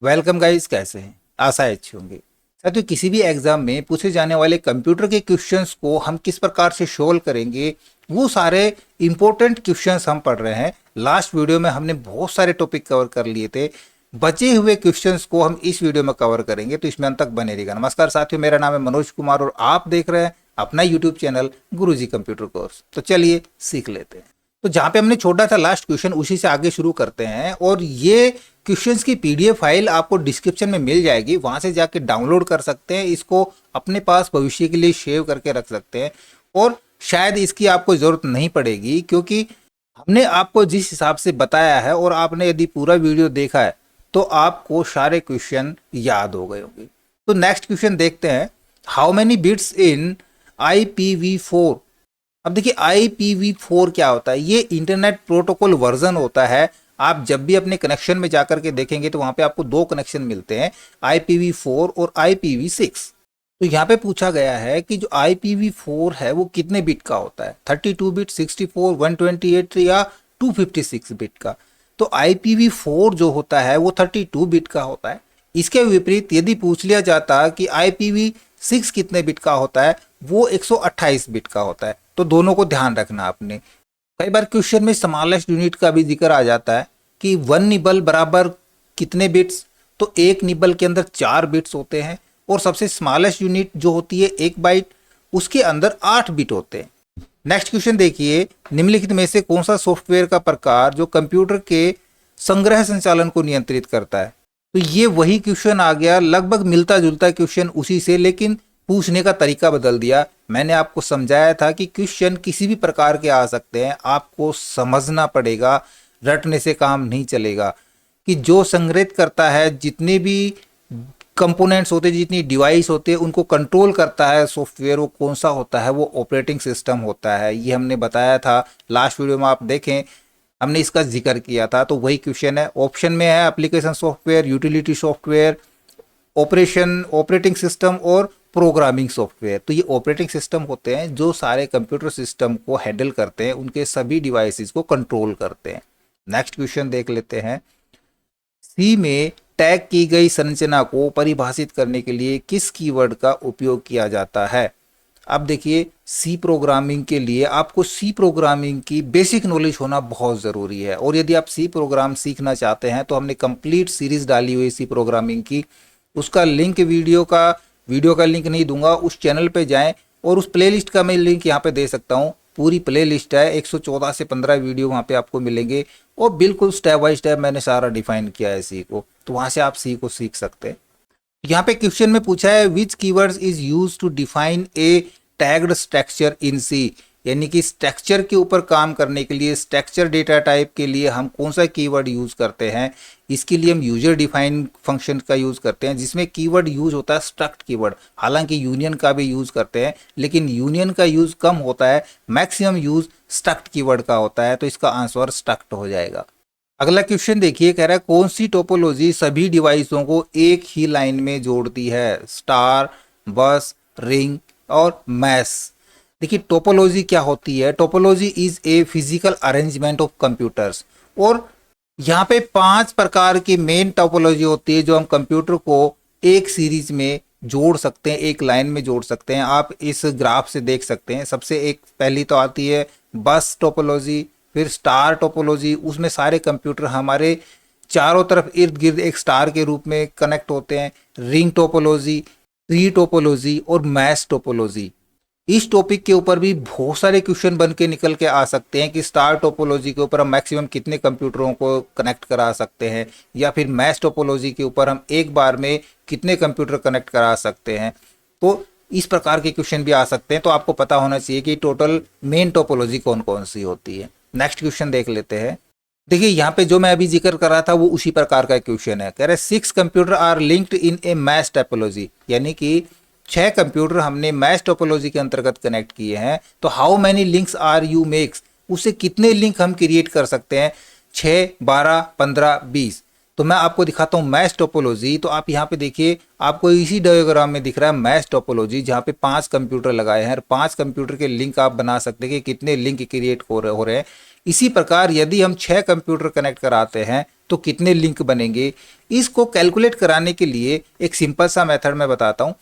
Welcome guys, कैसे हैं? आशा है अच्छे होंगे। साथियों, किसी भी एग्जाम में पूछे जाने वाले कंप्यूटर के क्वेश्चंस को हम किस प्रकार से सोल्व करेंगे, वो सारे इंपॉर्टेंट क्वेश्चंस हम पढ़ रहे हैं। लास्ट वीडियो में हमने बहुत सारे टॉपिक कवर कर लिए थे। बचे हुए क्वेश्चंस को हम इस वीडियो में कवर करेंगे, तो इसमें अंत तक बने रहिएगा। नमस्कार साथियों, मेरा नाम है मनोज कुमार और आप देख रहे हैं अपना यूट्यूब चैनल गुरुजी कंप्यूटर कोर्स। तो चलिए सीख लेते हैं। तो जहां पे हमने छोड़ा था लास्ट क्वेश्चन, उसी से आगे शुरू करते हैं। और ये क्वेश्चंस की पीडीएफ फाइल आपको डिस्क्रिप्शन में मिल जाएगी, वहां से जाके डाउनलोड कर सकते हैं। इसको अपने पास भविष्य के लिए सेव करके रख सकते हैं और शायद इसकी आपको जरूरत नहीं पड़ेगी, क्योंकि हमने आपको जिस हिसाब से बताया है और आपने यदि पूरा वीडियो देखा है तो आपको सारे क्वेश्चन याद हो गए होंगे। तो नेक्स्ट क्वेश्चन देखते हैं। How many bits in IPv4? अब देखिए, IPv4 क्या होता है? ये इंटरनेट प्रोटोकॉल वर्जन होता है। आप जब भी अपने कनेक्शन में जाकर के देखेंगे तो वहां पे आपको दो कनेक्शन मिलते हैं, IPv4 और IPv6। तो यहाँ पे पूछा गया है कि जो IPv4 है वो कितने बिट का होता है, 32 बिट, 64, 128 या 256 बिट का। तो IPv4 जो होता है वो 32 बिट का होता है। इसके विपरीत यदि पूछ लिया जाता कि IPv6 कितने बिट का होता है, वो 128 बिट का होता है। तो दोनों को ध्यान रखना आपने। कई बार क्वेश्चन में स्मॉलेस्ट यूनिट का भी जिक्र आ जाता है कि 1 निबल बराबर कितने बिट्स। तो एक निबल के अंदर 4 बिट्स होते हैं और सबसे स्मॉलेस्ट यूनिट जो होती है 1 बाइट, उसके अंदर 8 बिट होते हैं। नेक्स्ट क्वेश्चन देखिए, निम्नलिखित में से कौन सा सॉफ्टवेयर का प्रकार जो कंप्यूटर के संग्रह संचालन को नियंत्रित करता है? तो ये वही क्वेश्चन आ गया, लगभग मिलता जुलता क्वेश्चन उसी से, लेकिन पूछने का तरीका बदल दिया। मैंने आपको समझाया था कि क्वेश्चन किसी भी प्रकार के आ सकते हैं, आपको समझना पड़ेगा, रटने से काम नहीं चलेगा। कि जो संग्रहित करता है, जितने भी कंपोनेंट्स होते हैं, जितनी डिवाइस होते हैं, उनको कंट्रोल करता है सॉफ्टवेयर, वो कौन सा होता है? वो ऑपरेटिंग सिस्टम होता है। ये हमने बताया था लास्ट वीडियो में, आप देखें हमने इसका जिक्र किया था। तो वही क्वेश्चन है। ऑप्शन में है application software, utility software, operating system और प्रोग्रामिंग सॉफ्टवेयर। तो ये ऑपरेटिंग सिस्टम होते हैं जो सारे कंप्यूटर सिस्टम को हैंडल करते हैं, उनके सभी डिवाइसेस को कंट्रोल करते हैं। नेक्स्ट क्वेश्चन देख लेते हैं। सी में टैग की गई संरचना को परिभाषित करने के लिए किस कीवर्ड का उपयोग किया जाता है? अब देखिए, सी प्रोग्रामिंग के लिए आपको सी प्रोग्रामिंग की बेसिक नॉलेज होना बहुत ज़रूरी है। और यदि आप सी प्रोग्राम सीखना चाहते हैं तो हमने कंप्लीट सीरीज डाली हुई सी प्रोग्रामिंग की, उसका लिंक वीडियो का लिंक नहीं दूंगा, उस चैनल पे जाएं और उस प्लेलिस्ट का मैं लिंक यहाँ पे दे सकता हूँ। पूरी प्लेलिस्ट है, 114 से 15 वीडियो वहाँ पे आपको मिलेंगे और बिल्कुल स्टेप बाय स्टेप मैंने सारा डिफाइन किया है सी को। तो वहाँ से आप सी को सीख सकते हैं। यहाँ पे क्वेश्चन में पूछा है which keywords is use to define a tagged structure in C, यानी कि स्ट्रक्चर के ऊपर काम करने के लिए, स्ट्रक्चर डेटा टाइप के लिए हम कौन सा कीवर्ड यूज करते हैं? इसके लिए हम यूजर डिफाइन फंक्शन का यूज करते हैं, जिसमें कीवर्ड यूज होता है स्ट्रक्ट कीवर्ड। हालांकि यूनियन का भी यूज करते हैं, लेकिन यूनियन का यूज कम होता है, मैक्सिमम यूज स्ट्रक्ट कीवर्ड का होता है। तो इसका आंसर स्ट्रक्ट हो जाएगा। अगला क्वेश्चन देखिए, कह रहा है कौन सी टोपोलॉजी सभी डिवाइसों को एक ही लाइन में जोड़ती है? स्टार, बस, रिंग और मैश। देखिए, टोपोलॉजी क्या होती है? Topology is a physical arrangement of computers. और यहाँ पे 5 प्रकार की मेन टोपोलॉजी होती है जो हम कंप्यूटर को एक सीरीज में जोड़ सकते हैं, एक लाइन में जोड़ सकते हैं। आप इस ग्राफ से देख सकते हैं। सबसे एक पहली तो आती है बस टोपोलॉजी, फिर स्टार टोपोलॉजी, उसमें सारे कंप्यूटर हमारे चारों तरफ इर्द गिर्द एक स्टार के रूप में कनेक्ट होते हैं। रिंग टोपोलॉजी, ट्री टोपोलॉजी और मैश टोपोलॉजी। इस टॉपिक के ऊपर भी बहुत सारे क्वेश्चन बन के निकल के आ सकते हैं कि स्टार टोपोलॉजी के ऊपर हम मैक्सिमम कितने कंप्यूटरों को कनेक्ट करा सकते हैं, या फिर मैश टोपोलॉजी के ऊपर हम एक बार में कितने कंप्यूटर कनेक्ट करा सकते हैं। तो इस प्रकार के क्वेश्चन भी आ सकते हैं। तो आपको पता होना चाहिए कि टोटल मेन टोपोलॉजी कौन कौन सी होती है। नेक्स्ट क्वेश्चन देख लेते हैं। देखिए, यहाँ पे जो मैं अभी जिक्र कर रहा था वो उसी प्रकार का क्वेश्चन है। कह रहे 6 computer are linked in a mesh topology, यानी कि 6 कंप्यूटर हमने मैश टोपोलॉजी के अंतर्गत कनेक्ट किए हैं। तो how many links are you makes, उससे कितने लिंक हम क्रिएट कर सकते हैं? 6, 12, 15, 20। तो मैं आपको दिखाता हूँ मैश टोपोलॉजी। तो आप यहाँ पे देखिए, आपको इसी डायग्राम में दिख रहा है मैश टोपोलॉजी, जहाँ पे 5 कंप्यूटर लगाए हैं और 5 कंप्यूटर के लिंक आप बना सकते हैं कि कितने लिंक क्रिएट हो रहे हैं। इसी प्रकार यदि हम 6 कंप्यूटर कनेक्ट कराते हैं तो कितने लिंक बनेंगे। इसको कैलकुलेट कराने के लिए एक सिंपल सा मेथड मैं बताता हूँ।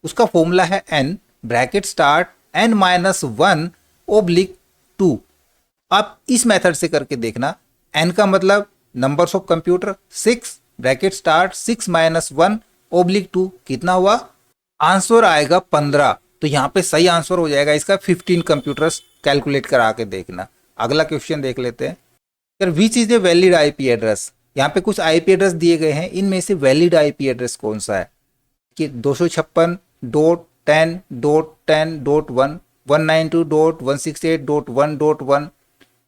उसका फॉर्मूला है n ब्रैकेट स्टार्ट n-1/2। आप इस मेथड से करके देखना। n का मतलब numbers of computer, 6 bracket start 6-1/2 कितना हुआ, आंसर आएगा 15। तो यहाँ पे सही आंसर हो जाएगा इसका 15 कंप्यूटर्स। कैलकुलेट करा के देखना। अगला क्वेश्चन देख लेते हैं। यार which is a valid IP address. यहाँ पे कुछ आईपी एड्रेस दिए गए हैं, इनमें से वैलिड आईपी एड्रेस कौन सा है कि 256.10.10.1 192.168.1.1।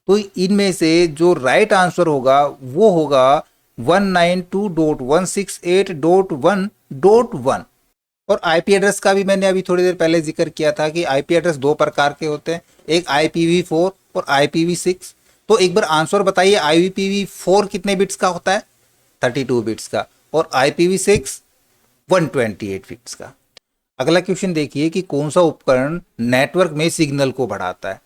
तो इनमें से जो राइट आंसर होगा वो होगा 192.168.1.1। और आईपी एड्रेस का भी मैंने अभी थोड़ी देर पहले जिक्र किया था कि आईपी एड्रेस 2 प्रकार के होते हैं, एक IPv4 और IPv6। तो एक बार आंसर बताइए, IPv4 कितने बिट्स का होता है, 32 बिट्स का, और IPv6 128 बिट्स का। अगला क्वेश्चन देखिए कि कौन सा उपकरण नेटवर्क में सिग्नल को बढ़ाता है।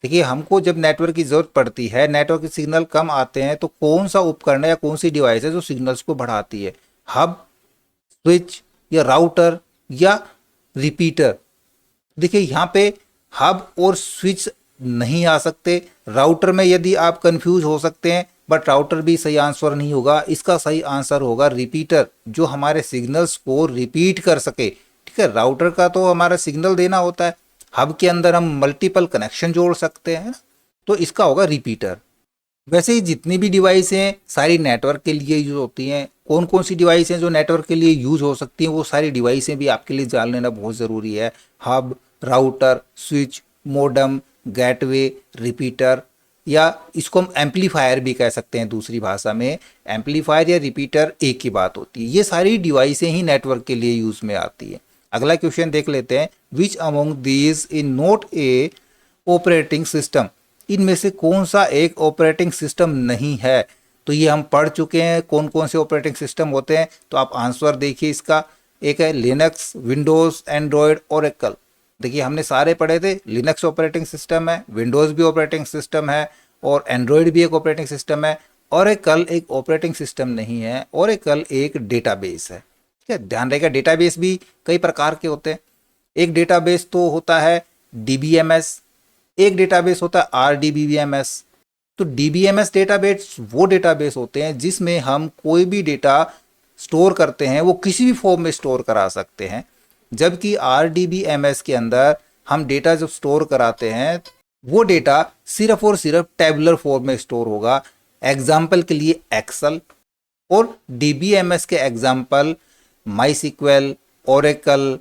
देखिए, हमको जब नेटवर्क की जरूरत पड़ती है, नेटवर्क के सिग्नल कम आते हैं, तो कौन सा उपकरण है या कौन सी डिवाइस है जो सिग्नल्स को बढ़ाती है, हब, स्विच या राउटर या रिपीटर। देखिए यहाँ पे हब और स्विच नहीं आ सकते। राउटर में यदि आप कंफ्यूज हो सकते हैं, बट राउटर भी सही आंसर नहीं होगा। इसका सही आंसर होगा रिपीटर, जो हमारे सिग्नल्स को रिपीट कर सके। ठीक है, राउटर का तो हमारा सिग्नल देना होता है, हब के अंदर हम मल्टीपल कनेक्शन जोड़ सकते हैं, तो इसका होगा रिपीटर। वैसे ही जितनी भी डिवाइस हैं सारी नेटवर्क के लिए यूज होती हैं। कौन कौन सी डिवाइस हैं जो नेटवर्क के लिए यूज हो सकती हैं, वो सारी डिवाइसें भी आपके लिए जान लेना बहुत ज़रूरी है। Hub, router, switch, modem, gateway, repeater, या इसको हम एम्पलीफायर भी कह सकते हैं दूसरी भाषा में। एम्पलीफायर या रिपीटर एक ही बात होती है। ये सारी डिवाइसें ही नेटवर्क के लिए यूज में आती है। अगला क्वेश्चन देख लेते हैं। Which among these in not a operating system. इनमें से कौन सा एक ऑपरेटिंग सिस्टम नहीं है। तो ये हम पढ़ चुके हैं कौन कौन से ऑपरेटिंग सिस्टम होते हैं। तो आप आंसर देखिए इसका, एक है लिनक्स, विंडोज, एंड्रॉयड, ओरेकल। देखिए हमने सारे पढ़े थे। लिनक्स ऑपरेटिंग सिस्टम है, विंडोज भी ऑपरेटिंग सिस्टम है, और एंड्रॉयड भी एक ऑपरेटिंग सिस्टम है। ओरेकल एक ऑपरेटिंग सिस्टम नहीं है, ओरेकल एक डेटाबेस है। ठीक है, ध्यान रहेगा। डेटाबेस भी कई प्रकार के होते हैं। एक डेटाबेस तो होता है DBMS, एक डेटाबेस होता है RDBMS। तो DBMS डेटाबेस वो डेटाबेस होते हैं जिसमें हम कोई भी डेटा स्टोर करते हैं, वो किसी भी फॉर्म में स्टोर करा सकते हैं। जबकि RDBMS के अंदर हम डेटा जब स्टोर कराते हैं, वो डेटा सिर्फ और सिर्फ टेबुलर फॉर्म में स्टोर होगा। एग्जाम्पल के लिए एक्सेल, और DBMS के एग्जाम्पल MySQL, ओरेकल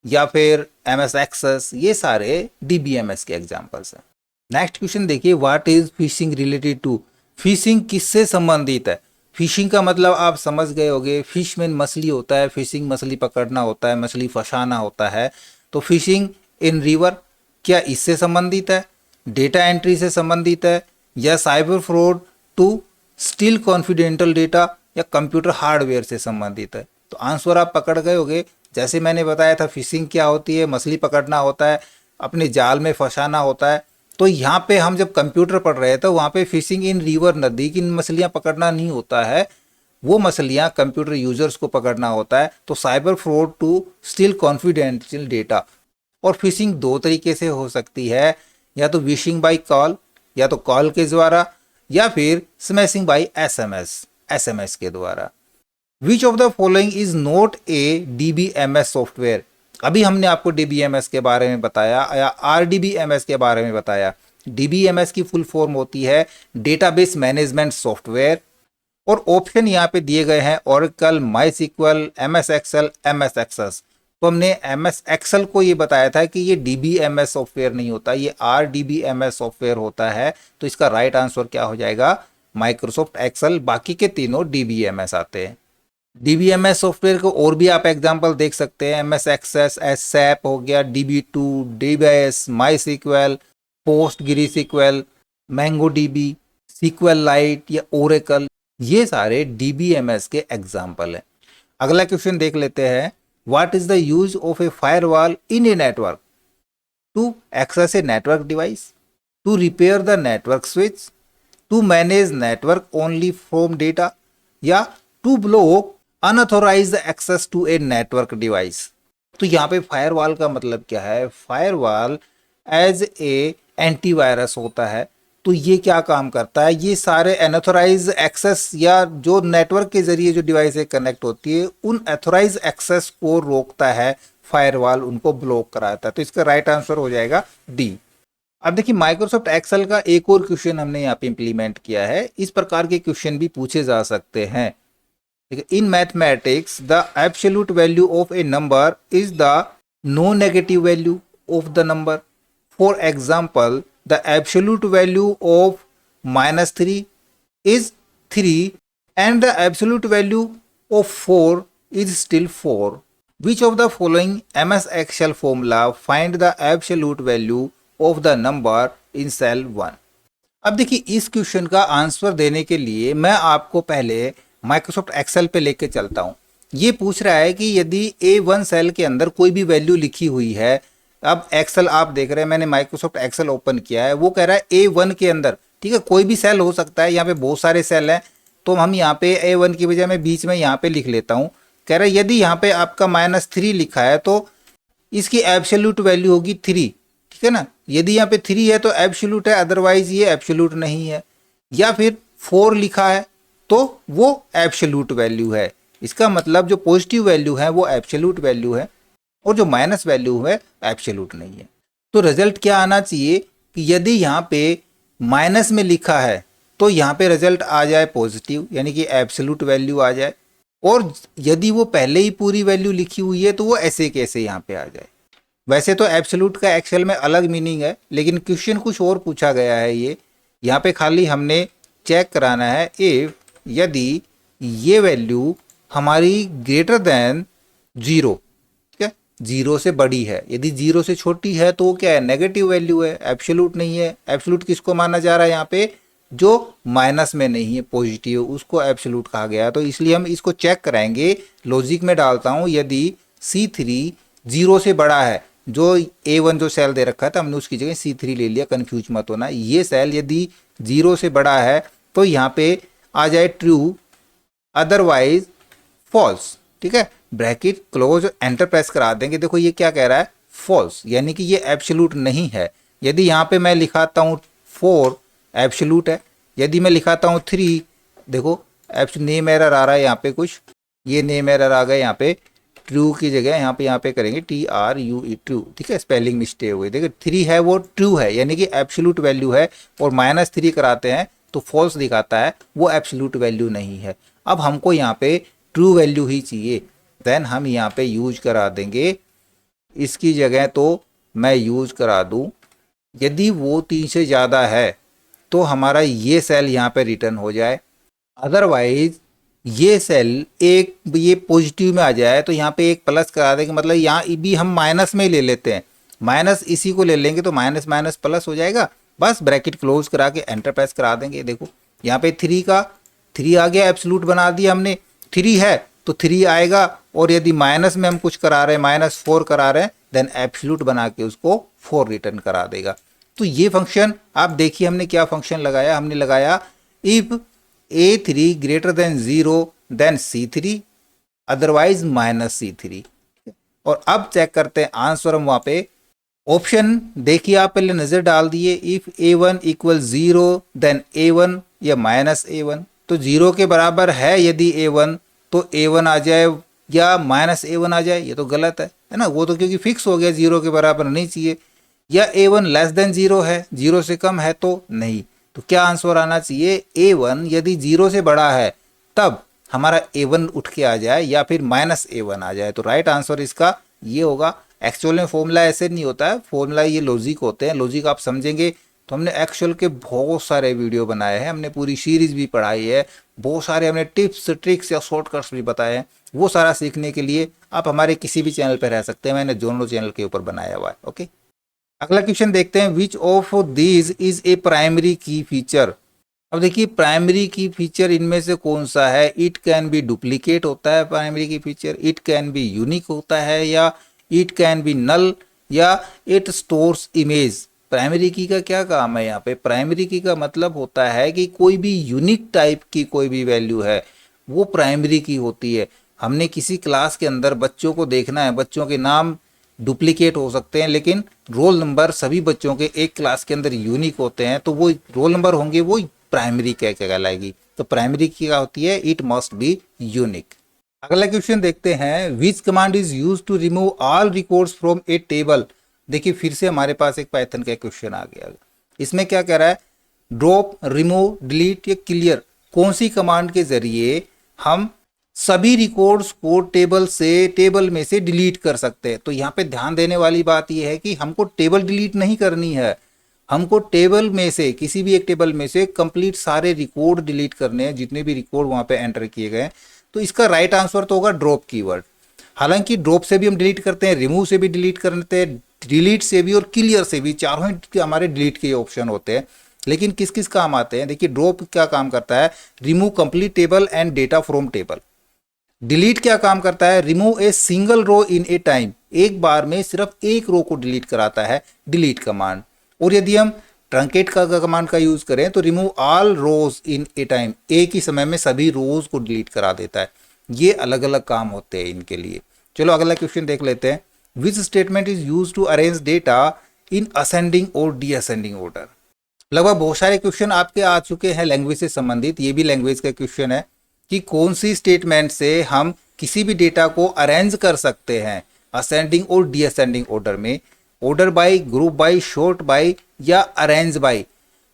या फिर MS एक्सेस, ये सारे DBMS के एग्जाम्पल्स हैं। नेक्स्ट क्वेश्चन देखिए, what is phishing related to. Phishing किससे संबंधित है। फिशिंग का मतलब आप समझ गए होंगे, फिश में मछली होता है, फिशिंग मछली पकड़ना होता है, मछली फंसाना होता है। तो फिशिंग इन रिवर, क्या इससे संबंधित है, डेटा एंट्री से संबंधित है, या cyber fraud to steal confidential data, या कंप्यूटर हार्डवेयर से संबंधित है। तो आंसर आप पकड़ गए होंगे। जैसे मैंने बताया था, फिशिंग क्या होती है, मछली पकड़ना होता है, अपने जाल में फंसाना होता है। तो यहाँ पे हम जब कंप्यूटर पढ़ रहे थे, वहाँ पे फिशिंग इन रिवर, नदी की मछलियाँ पकड़ना नहीं होता है, वो मछलियाँ कंप्यूटर यूजर्स को पकड़ना होता है। तो cyber fraud to steal confidential data. और फिशिंग दो तरीके से हो सकती है, या तो विशिंग बाई कॉल, या तो कॉल के द्वारा, या फिर स्मैशिंग बाई SMS के द्वारा। Which of the following is not a DBMS software. अभी हमने आपको DBMS के बारे में बताया या RDBMS के बारे में बताया। DBMS की फुल फॉर्म होती है डेटाबेस मैनेजमेंट सॉफ्टवेयर, और ऑप्शन यहाँ पे दिए गए हैं Oracle, MySQL, MS Excel, MS Access. तो हमने MS एक्सेल को ये बताया था कि ये DBMS सॉफ्टवेयर नहीं होता, ये RDBMS सॉफ्टवेयर होता है। तो इसका राइट आंसर क्या हो जाएगा, माइक्रोसॉफ्ट एक्सेल। बाकी के तीनों DBMS आते हैं। DBMS सॉफ्टवेयर को और भी आप एग्जांपल देख सकते हैं। MS एक्सेस, SAP हो गया, DB2, DBase, MySQL, PostgreSQL, MongoDB, SQLite या Oracle। ये सारे DBMS के एग्जाम्पल हैं। अगला क्वेश्चन देख लेते हैं, what is the use of a firewall in a network? To access a network device, to repair the network switch, to manage network only from data, या to block unauthorized access to a network device. तो यहाँ पे firewall का मतलब क्या है? Firewall as a antivirus होता है। तो ये क्या काम करता है? ये सारे अनऑथोराइज एक्सेस या जो नेटवर्क के जरिए जो डिवाइस कनेक्ट होती है उन अथोराइज एक्सेस को रोकता है फायरवॉल, उनको ब्लॉक कराता है। तो इसका राइट आंसर हो जाएगा डी। अब देखिए माइक्रोसॉफ्ट एक्सेल का एक और क्वेश्चन हमने यहाँ पे इंप्लीमेंट किया है। इस प्रकार के क्वेश्चन भी पूछे जा सकते हैं। In mathematics, the absolute value of a number is the no-negative value of the number. For example, the absolute value of -3 is 3 and the absolute value of 4 is still 4. Which of the following MS Excel formula find the absolute value of the number in cell 1? अब देखिए इस question का answer देने के लिए मैं आपको पहले माइक्रोसॉफ्ट एक्सेल पे लेके चलता हूं। ये पूछ रहा है कि यदि A1 सेल के अंदर कोई भी वैल्यू लिखी हुई है, अब एक्सेल आप देख रहे हैं, मैंने माइक्रोसॉफ्ट एक्सेल ओपन किया है, वो कह रहा है A1 के अंदर, ठीक है, कोई भी सेल हो सकता है, यहाँ पे बहुत सारे सेल हैं, तो हम यहाँ पे A1 की बजाय मैं बीच में यहाँ पे लिख लेता हूँ। कह रहा है यदि यहाँ पे आपका -3 लिखा है तो इसकी एब्सोल्यूट वैल्यू होगी 3, ठीक है ना। यदि यहाँ पे 3 है तो एब्सोल्यूट है, अदरवाइज ये एब्सोल्यूट नहीं है। या फिर 4 लिखा है तो वो एब्सोल्यूट वैल्यू है। इसका मतलब जो पॉजिटिव वैल्यू है वो एब्सोल्यूट वैल्यू है और जो माइनस वैल्यू है एब्सोल्यूट नहीं है। तो रिजल्ट क्या आना चाहिए कि यदि यहाँ पे माइनस में लिखा है तो यहाँ पे रिजल्ट आ जाए पॉजिटिव, यानी कि एब्सोल्यूट वैल्यू आ जाए, और यदि वो पहले ही पूरी वैल्यू लिखी हुई है तो वो ऐसे कैसे यहाँ पे आ जाए। वैसे तो एब्सोल्यूट का एक्सेल में अलग मीनिंग है, लेकिन क्वेश्चन कुछ और पूछा गया है। ये यहाँ पे खाली हमने चेक कराना है इफ यदि ये वैल्यू हमारी ग्रेटर देन 0, ठीक है, 0 से बड़ी है। यदि 0 से छोटी है तो क्या है? नेगेटिव वैल्यू है, एब्सोल्यूट नहीं है। एब्सोल्यूट किसको माना जा रहा है? यहाँ पे जो माइनस में नहीं है, पॉजिटिव, उसको एब्सोल्यूट कहा गया। तो इसलिए हम इसको चेक कराएंगे। लॉजिक में डालता हूँ, यदि C3 0 से बड़ा है, जो A1 जो सेल दे रखा था हमने उसकी जगह C3 ले लिया, कंफ्यूज मत होना। ये सेल यदि 0 से बड़ा है तो यहाँ पे आ जाए ट्रू, अदरवाइज फॉल्स, ठीक है। ब्रैकेट क्लोज, एंटर प्रेस करा देंगे। देखो ये क्या कह रहा है? फॉल्स, यानी कि ये एब्सोल्यूट नहीं है। यदि यहाँ पे मैं लिखाता हूँ 4, एब्सोल्यूट है। यदि मैं लिखाता हूँ 3, देखो नेम एरर आ रहा है यहाँ पे, कुछ ये नेम एरर आ गए यहाँ पे। ट्रू की जगह यहाँ पे करेंगे TRUE, ट्रू, ठीक है, स्पेलिंग मिस्टेक हुई। देखिए 3 है वो ट्रू है, यानी कि एब्सोल्यूट वैल्यू है, और -3 कराते हैं तो फॉल्स दिखाता है, वो एब्सोल्यूट वैल्यू नहीं है। अब हमको यहाँ पे ट्रू वैल्यू ही चाहिए, देन हम यहाँ पे यूज करा देंगे। इसकी जगह तो मैं यूज करा दूँ, यदि वो 3 से ज़्यादा है तो हमारा ये सेल यहाँ पे रिटर्न हो जाए, अदरवाइज ये सेल एक ये पॉजिटिव में आ जाए तो यहाँ पे एक प्लस करा देंगे। मतलब यहाँ भी हम माइनस में ही ले लेते हैं, माइनस इसी को ले लेंगे तो माइनस माइनस प्लस हो जाएगा। बस ब्रैकेट क्लोज करा के एंटर प्रेस करा देंगे। देखो यहाँ पे 3 आ गया, एब्सोल्यूट बना दिया हमने। 3 है तो 3 आएगा, और यदि माइनस में हम कुछ करा रहे हैं, -4 करा रहे हैं, देन एब्सोल्यूट बना के उसको 4 रिटर्न करा देगा। तो ये फंक्शन आप देखिए हमने क्या फंक्शन लगाया। हमने लगाया if A3 greater than 0 then C3, otherwise -C3। और अब चेक करते हैं आंसर। हम वहाँ पे ऑप्शन देखिए, आप पहले नज़र डाल दिए। इफ A1 = 0 देन A1 या -A1, तो 0 के बराबर है यदि A1 तो A1 आ जाए या -A1 आ जाए। ये तो गलत है ना, वो तो क्योंकि फिक्स हो गया 0 के बराबर नहीं चाहिए। या A1 लेस देन 0 है, 0 से कम है तो नहीं। तो क्या आंसर आना चाहिए? A1 यदि 0 से बड़ा है तब हमारा A1 उठ के आ जाए या फिर -A1 आ जाए। तो राइट आंसर इसका ये होगा। एक्चुअल में फॉर्मूला ऐसे नहीं होता है, फॉर्मूला ये लॉजिक होते हैं। लॉजिक आप समझेंगे तो हमने एक्चुअल के बहुत सारे वीडियो बनाए हैं, हमने पूरी सीरीज भी पढ़ाई है, बहुत सारे हमने टिप्स ट्रिक्स या शॉर्टकट्स भी बताए हैं। वो सारा सीखने के लिए आप हमारे किसी भी चैनल पर रह सकते हैं, मैंने जोनो चैनल के ऊपर बनाया हुआ है। ओके, अगला क्वेश्चन देखते हैं। Which of these is a primary की फीचर? अब देखिए प्राइमरी की फीचर इनमें से कौन सा है, इट कैन बी डुप्लीकेट होता है प्राइमरी की feature, it can be unique होता है, या इट कैन बी नल, या इट स्टोर्स इमेज। प्राइमरी की का क्या काम है यहाँ पे, प्राइमरी की का मतलब होता है कि कोई भी यूनिक टाइप की कोई भी वैल्यू है वो प्राइमरी की होती है। हमने किसी क्लास के अंदर बच्चों को देखना है, बच्चों के नाम डुप्लीकेट हो सकते हैं लेकिन रोल नंबर सभी बच्चों के एक क्लास के अंदर यूनिक होते हैं, तो वो रोल नंबर होंगे वो प्राइमरी क्या कहलाएगी। तो प्राइमरी की क्या होती है, इट मस्ट बी यूनिक। अगला क्वेश्चन देखते हैं, which command is use to remove all records from a table. देखिए फिर से हमारे पास एक पाइथन का क्वेश्चन आ गया। इसमें क्या कह रहा है, ड्रॉप, रिमूव, डिलीट या क्लियर, कौन सी कमांड के जरिए हम सभी रिकॉर्ड्स को टेबल में से डिलीट कर सकते हैं। तो यहाँ पे ध्यान देने वाली बात यह है कि हमको टेबल डिलीट नहीं करनी है, हमको टेबल में से किसी भी एक टेबल में से कंप्लीट सारे रिकॉर्ड डिलीट करने हैं, जितने भी रिकॉर्ड वहां पे एंटर किए गए। तो इसका राइट आंसर तो होगा ड्रॉप कीवर्ड। हालांकि ड्रॉप से भी हम डिलीट करते हैं, रिमूव से भी डिलीट करते हैं, डिलीट से भी और क्लियर से भी, चारों ही हमारे डिलीट के ऑप्शन होते हैं। लेकिन किस किस काम आते हैं, देखिए ड्रॉप क्या काम करता है, remove complete table and data from table. Delete क्या काम करता है, remove a single row in a time, एक बार में सिर्फ एक रो को डिलीट कराता है डिलीट कमांड। और यदि हम ट्रंकेट का कमांड का यूज करें तो remove all rows in a time, एक ही समय में सभी रोज को डिलीट करा देता है। ये अलग अलग काम होते हैं इनके लिए। चलो अगला क्वेश्चन देख लेते हैं, which statement is use to arrange data in ascending और डीअसेंडिंग ऑर्डर। लगभग बहुत सारे क्वेश्चन आपके आ चुके हैं लैंग्वेज से संबंधित, ये भी लैंग्वेज का क्वेश्चन है कि कौन सी स्टेटमेंट से हम किसी भी डेटा को अरेंज कर सकते हैं असेंडिंग और डीअसेंडिंग ऑर्डर में, order by, group by, sort by या अरेंज बाय।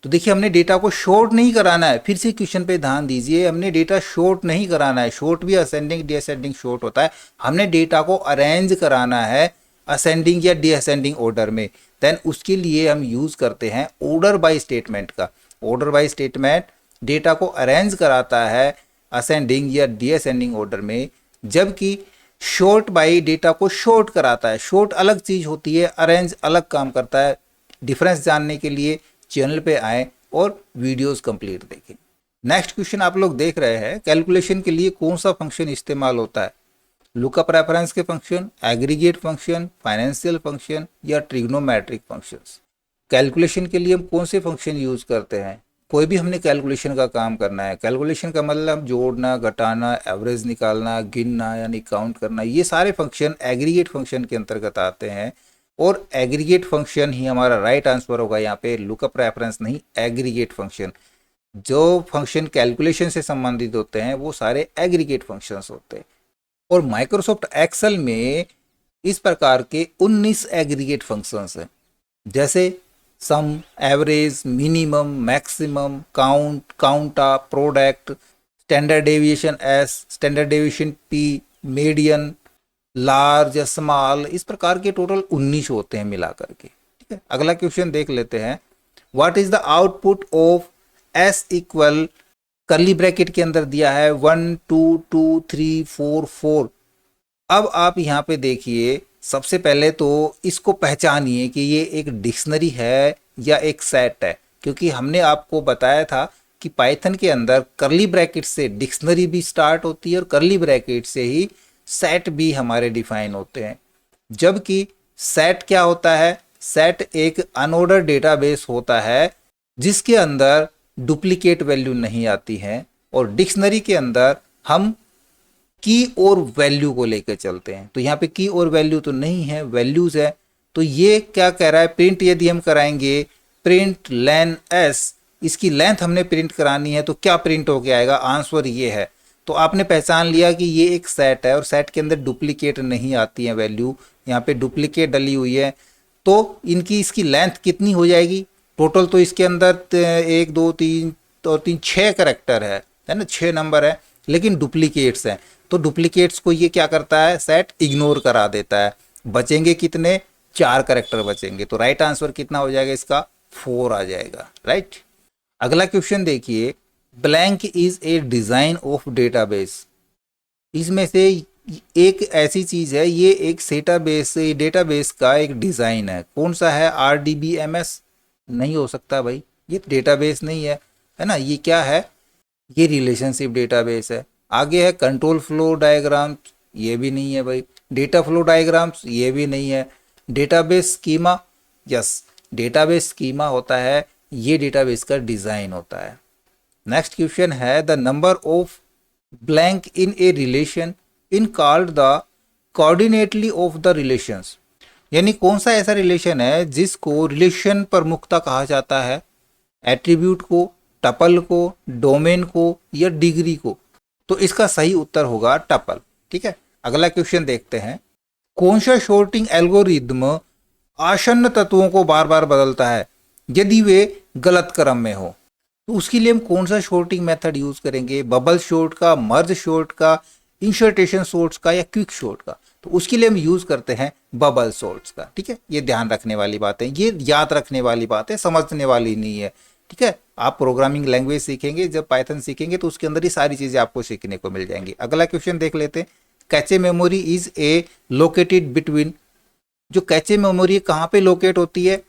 तो देखिए हमने डेटा को शॉर्ट नहीं कराना है, फिर से क्वेश्चन पे ध्यान दीजिए, हमने डेटा शॉर्ट नहीं कराना है, शॉर्ट भी असेंडिंग डीअसेंडिंग शॉर्ट होता है, हमने डेटा को अरेंज कराना है असेंडिंग या डीअसेंडिंग ऑर्डर में। देन उसके लिए हम यूज करते हैं ऑर्डर बाय स्टेटमेंट का। ऑर्डर बाय स्टेटमेंट डेटा को अरेंज कराता है असेंडिंग या डीअसेंडिंग ऑर्डर में, जबकि शॉर्ट बाय डेटा को शॉर्ट कराता है। शॉर्ट अलग चीज होती है, अरेंज अलग काम करता है। डिफरेंस जानने के लिए चैनल पे आए और वीडियोस कंप्लीट देखें। नेक्स्ट क्वेश्चन आप लोग देख रहे हैं, कैलकुलेशन के लिए कौन सा फंक्शन इस्तेमाल होता है, लुकअप रेफरेंस के function, aggregate function, financial function या ट्रिग्नोमेट्रिक फंक्शंस। कैलकुलेशन के लिए हम कौन से फंक्शन यूज करते हैं, कोई भी हमने कैलकुलेशन का काम करना है, कैलकुलेशन का मतलब जोड़ना, घटाना, एवरेज निकालना, गिनना यानी काउंट करना, ये सारे फंक्शन एग्रीगेट फंक्शन के अंतर्गत आते हैं। और एग्रीगेट फंक्शन ही हमारा राइट आंसर होगा यहाँ पे, लुकअप रेफरेंस नहीं, एग्रीगेट फंक्शन। जो फंक्शन कैलकुलेशन से संबंधित होते हैं वो सारे एग्रीगेट फंक्शंस होते हैं। और माइक्रोसॉफ्ट एक्सेल में इस प्रकार के 19 एग्रीगेट फंक्शंस हैं, जैसे sum, average, minimum, maximum, count, counta, product, standard deviation S, standard deviation P, median, large या स्मॉल, इस प्रकार के टोटल 19 होते हैं मिला करके। ठीक है, अगला क्वेश्चन देख लेते हैं, what is the output of S equal, करली ब्रैकेट के अंदर दिया है 1 2 2 3 4 4। अब आप यहाँ पे देखिए, सबसे पहले तो इसको पहचानिए कि ये एक डिक्शनरी है या एक सेट है, क्योंकि हमने आपको बताया था कि पाइथन के अंदर करली ब्रैकेट से डिक्शनरी भी स्टार्ट होती है और करली ब्रैकेट से ही सेट भी हमारे डिफाइन होते हैं। जबकि सेट क्या होता है, सेट एक अनऑर्डर डेटाबेस होता है जिसके अंदर डुप्लीकेट वैल्यू नहीं आती है, और डिक्शनरी के अंदर हम की और वैल्यू को लेकर चलते हैं। तो यहाँ पे की और वैल्यू तो नहीं है, वैल्यूज है। तो ये क्या कह रहा है, प्रिंट यदि हम कराएंगे प्रिंट लेन एस, इसकी लेंथ हमने प्रिंट करानी है तो क्या प्रिंट होके आएगा, आंसर ये है। तो आपने पहचान लिया कि ये एक सेट है और सेट के अंदर डुप्लीकेट नहीं आती है वैल्यू, यहाँ पे डुप्लीकेट डली हुई है। तो इनकी इसकी लेंथ कितनी हो जाएगी, टोटल तो इसके अंदर 1 2 3 और 3 6 करेक्टर है ना, 6 नंबर है, लेकिन डुप्लीकेट्स हैं। तो डुप्लीकेट्स को ये क्या करता है, सेट इग्नोर करा देता है। बचेंगे कितने, 4 करेक्टर बचेंगे। तो राइट आंसर कितना हो जाएगा इसका, 4 आ जाएगा। राइट, अगला क्वेश्चन देखिए, blank is a design of database. इसमें से एक ऐसी चीज है, ये एक डेटाबेस का एक डिजाइन है। कौन सा है, RDBMS नहीं हो सकता भाई, ये डेटाबेस नहीं है। है ना, ये क्या है, ये रिलेशनशिप डेटाबेस है। आगे है कंट्रोल फ्लो डायग्राम, ये भी नहीं है भाई। डेटा फ्लो डायग्राम्स, ये भी नहीं है। Database schema, yes, database schema होता है, ये डेटाबेस का डिज़ाइन होता है। नेक्स्ट क्वेश्चन है the number of blank in a relation in called the cardinality of the relations, यानी कौन सा ऐसा रिलेशन है जिसको रिलेशन प्रमुखता कहा जाता है, एट्रीब्यूट को, टपल को, डोमेन को या डिग्री को। तो इसका सही उत्तर होगा टपल। ठीक है, अगला क्वेश्चन देखते हैं। कौन सा शॉर्टिंग एल्गोरिदम आसन्न तत्वों को बार बार बदलता है यदि वे गलत क्रम में हो? तो उसके लिए हम कौन सा शॉर्टिंग मेथड यूज करेंगे, बबल शॉर्ट का, मर्ज शॉर्ट का, इंसर्टेशन शॉर्ट्स का या क्विक शॉर्ट का? तो उसके लिए हम यूज करते हैं बबल शॉर्ट्स का। ठीक है, ये ध्यान रखने वाली बात है, ये याद रखने वाली बात है, समझने वाली नहीं है। ठीक है, आप प्रोग्रामिंग लैंग्वेज सीखेंगे, जब पाइथन सीखेंगे तो उसके अंदर ही सारी चीजें आपको सीखने को मिल जाएंगी। अगला क्वेश्चन देख लेते हैं। Cache memory is a located between, जो कैचे मेमोरी कहाँ पे लोकेट होती है?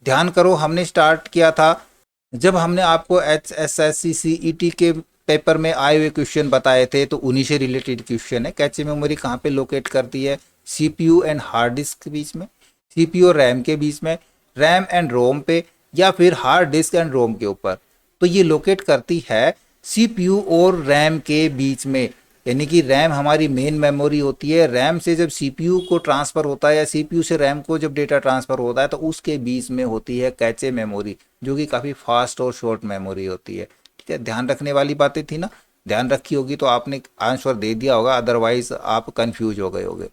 ध्यान करो, हमने स्टार्ट किया था जब हमने आपको HSSC-CET के पेपर में आए हुए क्वेश्चन बताए थे, तो उन्हीं से रिलेटेड क्वेश्चन है। कैचे मेमोरी कहाँ पे लोकेट करती है? CPU एंड हार्ड डिस्क के बीच में, CPU और रैम के बीच में, रैम एंड रोम पे, या फिर हार्ड डिस्क एंड रोम के ऊपर। तो ये लोकेट करती है CPU और रैम के बीच में, यानी कि रैम हमारी मेन मेमोरी होती है। रैम से जब CPU को ट्रांसफ़र होता है या CPU से रैम को जब डेटा ट्रांसफ़र होता है तो उसके बीच में होती है कैचे मेमोरी, जो कि काफ़ी फास्ट और शॉर्ट मेमोरी होती है। ठीक है, ध्यान रखने वाली बातें थी ना, ध्यान रखी होगी तो आपने आंसर दे दिया होगा, अदरवाइज आप कंफ्यूज हो गए होगे।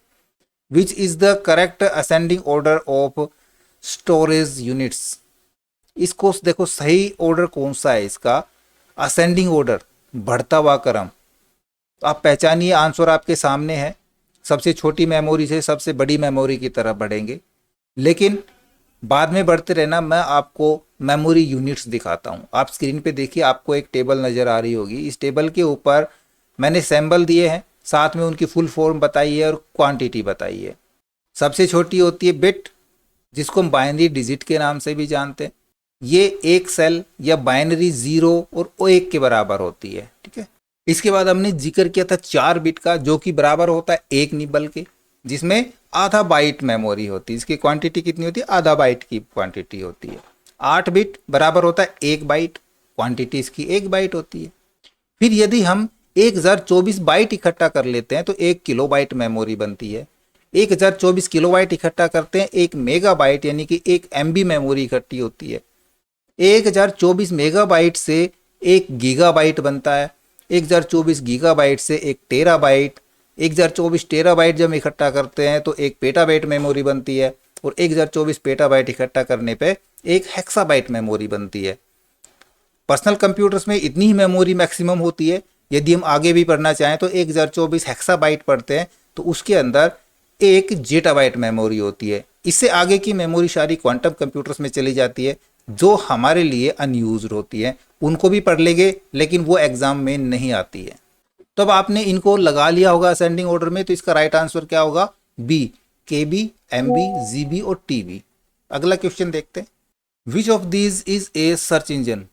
Which is the correct ascending order of storage units? इसको देखो, सही ऑर्डर कौन सा है इसका? असेंडिंग ऑर्डर, बढ़ता हुआ क्रम। तो आप पहचानिए, आंसर आपके सामने है। सबसे छोटी मेमोरी से सबसे बड़ी मेमोरी की तरफ बढ़ेंगे, लेकिन बाद में बढ़ते रहना। मैं आपको मेमोरी यूनिट्स दिखाता हूँ। आप स्क्रीन पे देखिए, आपको एक टेबल नज़र आ रही होगी। इस टेबल के ऊपर मैंने सैम्बल दिए हैं, साथ में उनकी फुल फॉर्म बताई है और क्वांटिटी बताई है। सबसे छोटी होती है बिट, जिसको हम बाइनरी डिजिट के नाम से भी जानते हैं। ये एक सेल या बाइनरी 0 और 1 के बराबर होती है। ठीक है, इसके बाद हमने जिक्र किया था 4 बिट का, जो कि बराबर होता है 1 निबल के, जिसमें आधा बाइट मेमोरी होती है। इसकी क्वांटिटी कितनी होती है? आधा बाइट की क्वांटिटी होती है। 8 बिट बराबर होता है 1 बाइट, क्वांटिटी इसकी 1 बाइट होती है। फिर यदि हम 1024 बाइट इकट्ठा कर लेते हैं तो 1 किलोबाइट मेमोरी बनती है। 1024 किलोबाइट इकट्ठा करते हैं, 1 मेगाबाइट यानी कि 1 MB मेमोरी इकट्ठी होती है। 1024 मेगाबाइट से 1 गीगाबाइट बनता है। 1024 गीगाबाइट से 1 टेराबाइट, 1024 टेराबाइट जब इकट्ठा करते हैं तो 1 पेटाबाइट मेमोरी बनती है, और 1024 पेटाबाइट इकट्ठा करने पे 1 हेक्साबाइट मेमोरी बनती है। पर्सनल कंप्यूटर्स में इतनी ही मेमोरी मैक्सिमम होती है। यदि हम आगे भी पढ़ना चाहें तो 1024 हेक्साबाइट पढ़ते हैं तो उसके अंदर 1 जेटाबाइट मेमोरी होती है। इससे आगे की मेमोरी सारी क्वांटम कंप्यूटर्स में चली जाती है, जो हमारे लिए अनयूज्ड होती है। उनको भी पढ़ लेंगे, लेकिन वो एग्जाम में नहीं आती है। तो अब आपने इनको लगा लिया होगा असेंडिंग ऑर्डर में, तो इसका राइट आंसर क्या होगा? बी, KB, MB, GB और TB। अगला क्वेश्चन देखते हैं। Which of these is a search engine?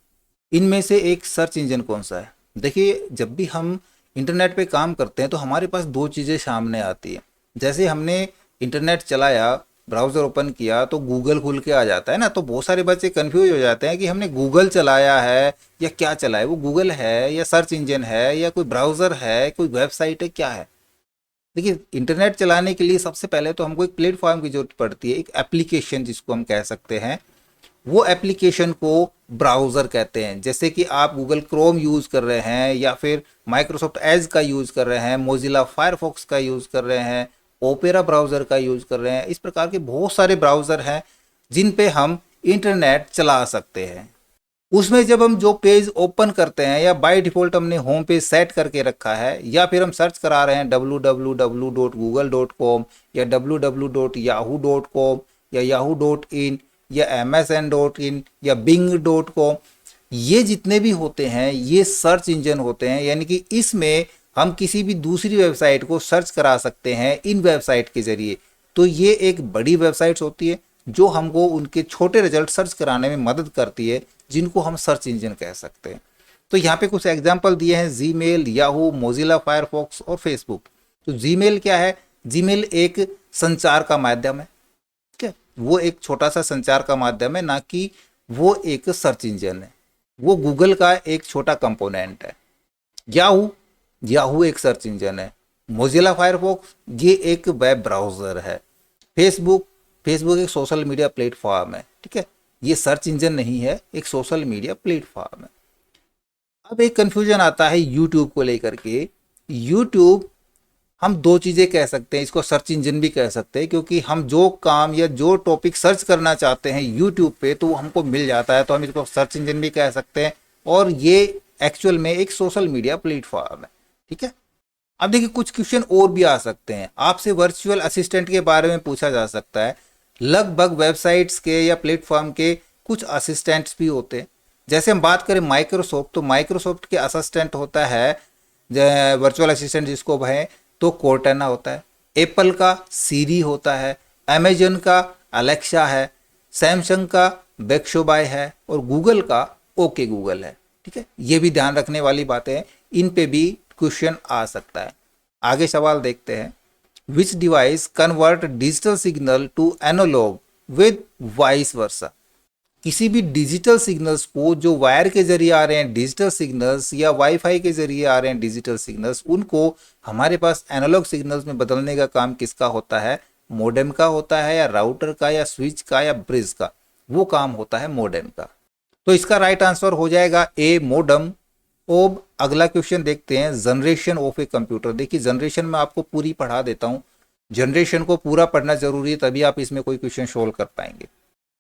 इनमें से एक सर्च इंजन कौन सा है? देखिए, जब भी हम इंटरनेट पे काम करते हैं तो हमारे पास दो चीज़ें सामने आती है। जैसे हमने इंटरनेट चलाया, ब्राउज़र ओपन किया तो गूगल खुल के आ जाता है ना, तो बहुत सारे बच्चे कंफ्यूज हो जाते हैं कि हमने गूगल चलाया है या क्या चलाया। वो गूगल है या सर्च इंजन है या कोई ब्राउज़र है, कोई वेबसाइट है, क्या है? देखिए, इंटरनेट चलाने के लिए सबसे पहले तो हमको एक प्लेटफॉर्म की जरूरत पड़ती है, एक एप्लीकेशन जिसको हम कह सकते हैं। वो एप्लीकेशन को ब्राउज़र कहते हैं। जैसे कि आप गूगल क्रोम यूज़ कर रहे हैं, या फिर माइक्रोसॉफ्ट एज का यूज़ कर रहे हैं, मोजिला फायरफॉक्स का यूज़ कर रहे हैं, ओपेरा ब्राउज़र का यूज़ कर रहे हैं। इस प्रकार के बहुत सारे ब्राउज़र हैं जिन पे हम इंटरनेट चला सकते हैं। उसमें जब हम जो पेज ओपन करते हैं, या बाय डिफ़ॉल्ट हमने होम पेज सेट करके रखा है, या फिर हम सर्च करा रहे हैं www.google.com या www.yahoo.com या yahoo.in या amazon.in या bing.com, ये जितने भी होते हैं ये सर्च इंजन होते हैं। यानी कि इसमें हम किसी भी दूसरी वेबसाइट को सर्च करा सकते हैं इन वेबसाइट के ज़रिए। तो ये एक बड़ी वेबसाइट्स होती है जो हमको उनके छोटे रिजल्ट सर्च कराने में मदद करती है, जिनको हम सर्च इंजन कह सकते हैं। तो यहाँ पे कुछ एग्जाम्पल दिए हैं, जीमेल, याहू, मोजिला फायरफॉक्स और फेसबुक। तो जीमेल क्या है? जीमेल एक संचार का माध्यम है, ठीक है, वो एक छोटा सा संचार का माध्यम है, ना कि वो एक सर्च इंजन है। वो गूगल का एक छोटा कंपोनेंट है। याहू, याहू एक सर्च इंजन है। मोजिला फायरफॉक्स ये एक वेब ब्राउज़र है। फेसबुक, फेसबुक एक सोशल मीडिया प्लेटफॉर्म है, ठीक है, ये सर्च इंजन नहीं है, एक सोशल मीडिया प्लेटफॉर्म है। अब एक कन्फ्यूजन आता है यूट्यूब को लेकर के। यूट्यूब हम दो चीज़ें कह सकते हैं, इसको सर्च इंजन भी कह सकते हैं, क्योंकि हम जो काम या जो टॉपिक सर्च करना चाहते हैं यूट्यूब पे तो वो हमको मिल जाता है, तो हम इसको सर्च इंजन भी कह सकते हैं। और ये एक्चुअल में एक सोशल मीडिया प्लेटफॉर्म है, ठीक है। अब देखिए कुछ क्वेश्चन और भी आ सकते हैं। आपसे वर्चुअल असिस्टेंट के बारे में पूछा जा सकता है। लगभग वेबसाइट्स के या प्लेटफॉर्म के कुछ असिस्टेंट्स भी होते हैं। जैसे हम बात करें माइक्रोसॉफ्ट, तो माइक्रोसॉफ्ट के असिस्टेंट होता है वर्चुअल असिस्टेंट जिसको कहें तो कोर्टेना होता है। एप्पल का सीरी होता है, अमेजन का अलेक्सा है, सैमसंग का बेक्शोबाय है और गूगल का ओके गूगल है, ठीक है। ये भी ध्यान रखने वाली बातें हैं, इन पे भी क्वेश्चन आ सकता है। आगे सवाल देखते हैं। Which device convert digital signal to analog with vice versa. किसी भी डिजिटल सिग्नल्स को जो वायर के जरिए आ रहे हैं डिजिटल सिग्नल्स या वाईफाई के जरिए आ रहे हैं डिजिटल सिग्नल्स, उनको हमारे पास एनालॉग सिग्नल्स में बदलने का काम किसका होता है? मोडेम का होता है, या राउटर का, या स्विच का, या ब्रिज का? वो काम होता है मोडेम का। तो इसका राइट आंसर हो जाएगा ए, मोडेम। अब अगला क्वेश्चन देखते हैं, जनरेशन ऑफ ए कंप्यूटर। देखिए जनरेशन में आपको पूरी पढ़ा देता हूँ, जनरेशन को पूरा पढ़ना जरूरी है, तभी आप इसमें कोई क्वेश्चन सोल्व कर पाएंगे।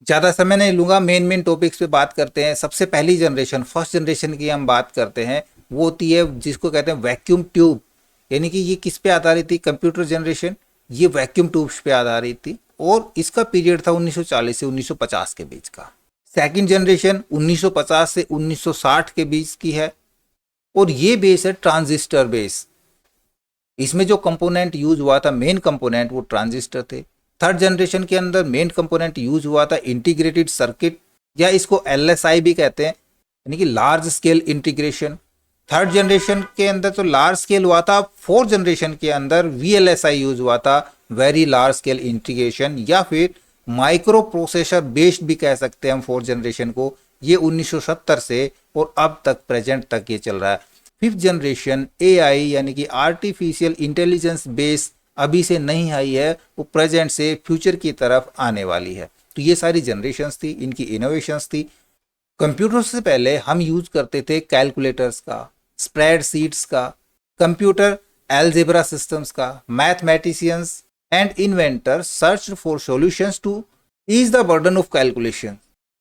ज़्यादा समय नहीं लूँगा, मेन टॉपिक्स पे बात करते हैं। सबसे पहली जनरेशन, फर्स्ट जनरेशन की हम बात करते हैं, वो होती है जिसको कहते हैं वैक्यूम ट्यूब। यानी कि ये किस पे आधारित थी? कंप्यूटर जनरेशन ये वैक्यूम ट्यूब्स पे आधारित थी, और इसका पीरियड था 1940 से 1950 के बीच का। सेकंड जनरेशन 1950 से 1960 के बीच की है, और ये बेस है ट्रांजिस्टर बेस। इसमें जो कंपोनेंट यूज हुआ था, मेन कंपोनेंट, वो ट्रांजिस्टर थे। थर्ड जनरेशन के अंदर मेन कंपोनेंट यूज हुआ था इंटीग्रेटेड सर्किट, या इसको एलएसआई भी कहते हैं, यानी कि large scale integration. Third generation के अंदर तो लार्ज स्केल हुआ था। फोर्थ जनरेशन के अंदर वीएलएसआई यूज हुआ था, वेरी लार्ज स्केल इंटीग्रेशन, या फिर माइक्रो प्रोसेसर बेस्ड भी कह सकते हैं हम फोर्थ जनरेशन को। ये 1970 से और अब तक प्रेजेंट तक ये चल रहा है। फिफ्थ जनरेशन एआई यानी कि आर्टिफिशियल इंटेलिजेंस बेस अभी से नहीं आई है, वो प्रेजेंट से फ्यूचर की तरफ आने वाली है। तो ये सारी जनरेशन्स थी, इनकी इनोवेशंस थी। कंप्यूटर से पहले हम यूज करते थे कैलकुलेटर्स का, स्प्रेडशीट्स का, कंप्यूटर एल्जेब्रा सिस्टम्स का। Mathematicians and inventor search for solutions to ease the burden of calculation.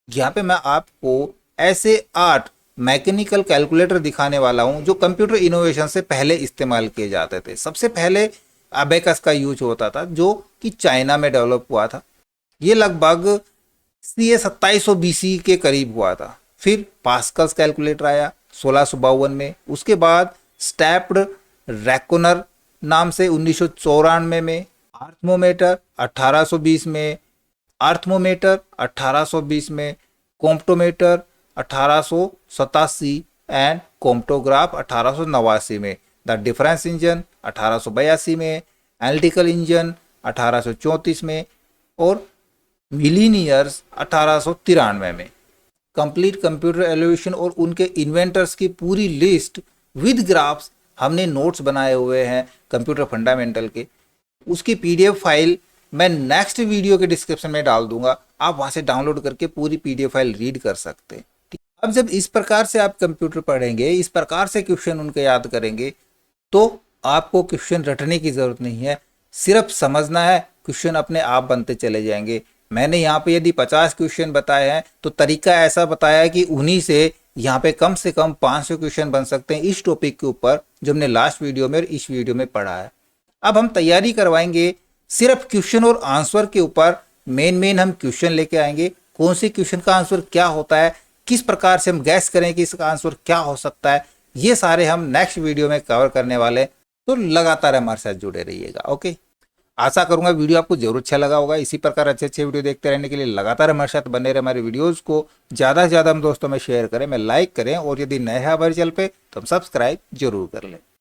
यहाँ पे मैं आपको ऐसे 8 मैकेनिकल कैलकुलेटर दिखाने वाला हूँ जो कंप्यूटर इनोवेशन से पहले इस्तेमाल किए जाते थे। सबसे पहले अबेकस का यूज होता था, जो कि चाइना में डेवलप हुआ था। ये लगभग CA 2700 BC के करीब हुआ था। फिर पास्कल्स कैलकुलेटर आया 1652 में। उसके बाद स्टेप्ड रैकोनर नाम से 1994 में। आर्थमोमीटर 1820 में, आर्थमोमीटर 1820 में, कॉम्प्टोमीटर 1887 एंड कॉम्प्टोग्राफ 1889 में। द डिफरेंस इंजन 1882 में, एनालिटिकल इंजन 1834 में और मिलीनियर्स 1893 में। कंप्लीट कंप्यूटर एवोल्यूशन और उनके इन्वेंटर्स की पूरी लिस्ट विद ग्राफ्स हमने नोट्स बनाए हुए हैं कंप्यूटर फंडामेंटल के। उसकी PDF फाइल मैं नेक्स्ट वीडियो के डिस्क्रिप्शन में डाल दूंगा, आप वहां से डाउनलोड करके पूरी PDF फाइल रीड कर सकते हैं। अब जब इस प्रकार से आप कंप्यूटर पढ़ेंगे, इस प्रकार से क्वेश्चन उनके याद करेंगे, तो आपको क्वेश्चन रटने की जरूरत नहीं है, सिर्फ समझना है, क्वेश्चन अपने आप बनते चले जाएंगे। मैंने यहाँ पे यदि 50 क्वेश्चन बताए हैं तो तरीका ऐसा बताया है कि उन्हीं से यहाँ पे कम से कम 500 क्वेश्चन बन सकते हैं इस टॉपिक के ऊपर, जो हमने लास्ट वीडियो में और इस वीडियो में पढ़ा है। अब हम तैयारी करवाएंगे सिर्फ क्वेश्चन और आंसर के ऊपर। मेन हम क्वेश्चन लेके आएंगे, कौन से क्वेश्चन का आंसर क्या होता है, किस प्रकार से हम गैस करें कि इसका आंसर क्या हो सकता है, ये सारे हम नेक्स्ट वीडियो में कवर करने वाले हैं। तो लगातार हमारे साथ जुड़े रहिएगा। ओके, आशा करूंगा वीडियो आपको जरूर अच्छा लगा होगा। इसी प्रकार अच्छे अच्छे वीडियो देखते रहने के लिए लगातार हमारे साथ बने रहे। हमारे वीडियोस को ज़्यादा से ज़्यादा हम दोस्तों में शेयर करें, में लाइक करें, और यदि नए हैं हमारे चैनल पे तो हम सब्सक्राइब जरूर कर लें।